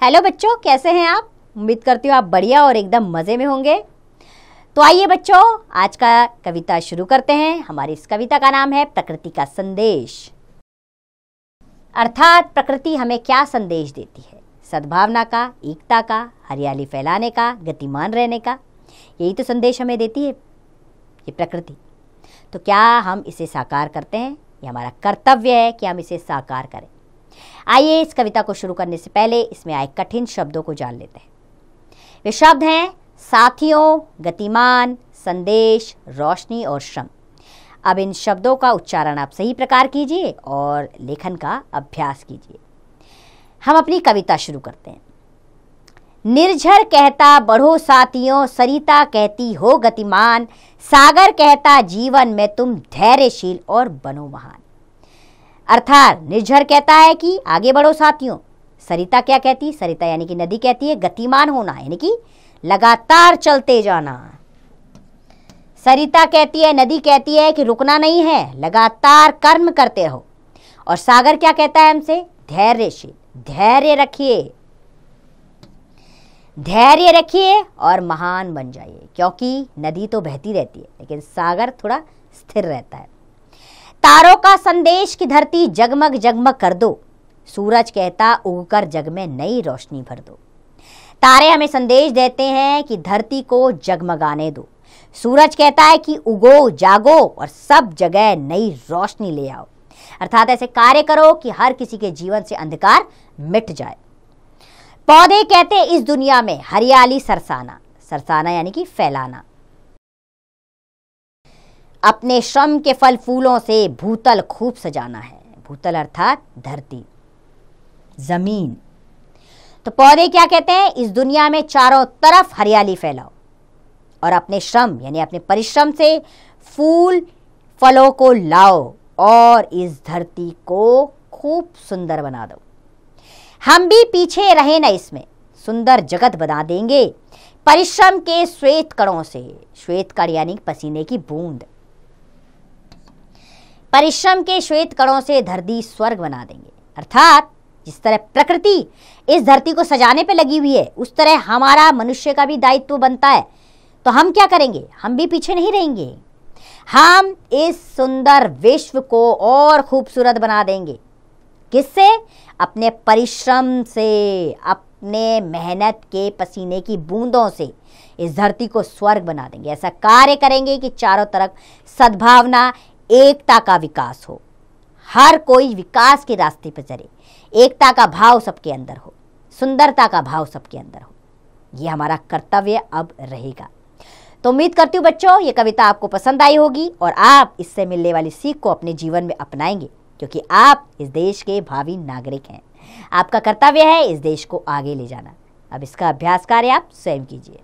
Hello बच्चों, कैसे हैं आप? उम्मीद करती हूँ आप बढ़िया और एकदम मज़े में होंगे। तो आइए बच्चों, आज का कविता शुरू करते हैं। हमारी इस कविता का नाम है प्रकृति का संदेश। अर्थात प्रकृति हमें क्या संदेश देती है? सद्भावना का, एकता का, हरियाली फैलाने का, गतिमान रहने का। यही तो संदेश हमें देती है ये प्रकृति। तो क्या हम इसे साकार करते हैं? ये हमारा कर्तव्य है कि हम इसे साकार करें। आइए इस कविता को शुरू करने से पहले इसमें आए कठिन शब्दों को जान लेते हैं। वे शब्द हैं साथियों, गतिमान, संदेश, रोशनी और श्रम। अब इन शब्दों का उच्चारण आप सही प्रकार कीजिए और लेखन का अभ्यास कीजिए। हम अपनी कविता शुरू करते हैं। निर्झर कहता बढ़ो साथियों, सरिता कहती हो गतिमान, सागर कहता जीवन में तुम धैर्यशील और बनो महान। अर्थात निर्झर कहता है कि आगे बढ़ो साथियों। सरिता क्या कहती? सरिता यानी कि नदी कहती है गतिमान होना, यानी कि लगातार चलते जाना। सरिता कहती है, नदी कहती है कि रुकना नहीं है, लगातार कर्म करते रहो। और सागर क्या कहता है हमसे? धैर्यशील, धैर्य रखिए, धैर्य रखिए और महान बन जाइए। क्योंकि नदी तो बहती रहती है लेकिन सागर थोड़ा स्थिर रहता है। तारों का संदेश की धरती जगमग जगमग कर दो, सूरज कहता उगकर जग में नई रोशनी भर दो। तारे हमें संदेश देते हैं कि धरती को जगमगाने दो। सूरज कहता है कि उगो, जागो और सब जगह नई रोशनी ले आओ। अर्थात ऐसे कार्य करो कि हर किसी के जीवन से अंधकार मिट जाए। पौधे कहते हैं इस दुनिया में हरियाली सरसाना, सरसाना यानी कि फैलाना। अपने श्रम के फल फूलों से भूतल खूब सजाना है। भूतल अर्थात धरती, जमीन। तो पौधे क्या कहते हैं? इस दुनिया में चारों तरफ हरियाली फैलाओ और अपने श्रम यानी अपने परिश्रम से फूल फलों को लाओ और इस धरती को खूब सुंदर बना दो। हम भी पीछे रहे ना इसमें, सुंदर जगत बना देंगे परिश्रम के श्वेत कणों से। श्वेत कण यानी पसीने की बूंद। परिश्रम के श्वेत कणों से धरती स्वर्ग बना देंगे। अर्थात जिस तरह प्रकृति इस धरती को सजाने पे लगी हुई है, उस तरह हमारा मनुष्य का भी दायित्व बनता है। तो हम क्या करेंगे? हम भी पीछे नहीं रहेंगे। हम इस सुंदर विश्व को और खूबसूरत बना देंगे। किससे? अपने परिश्रम से, अपने मेहनत के पसीने की बूंदों से इस धरती को स्वर्ग बना देंगे। ऐसा कार्य करेंगे कि चारों तरफ सद्भावना, एकता का विकास हो, हर कोई विकास के रास्ते पर चले, एकता का भाव सबके अंदर हो, सुंदरता का भाव सबके अंदर हो। ये हमारा कर्तव्य अब रहेगा। तो उम्मीद करती हूँ बच्चों ये कविता आपको पसंद आई होगी और आप इससे मिलने वाली सीख को अपने जीवन में अपनाएंगे, क्योंकि आप इस देश के भावी नागरिक हैं। आपका कर्तव्य है इस देश को आगे ले जाना। अब इसका अभ्यास कार्य आप स्वयं कीजिए।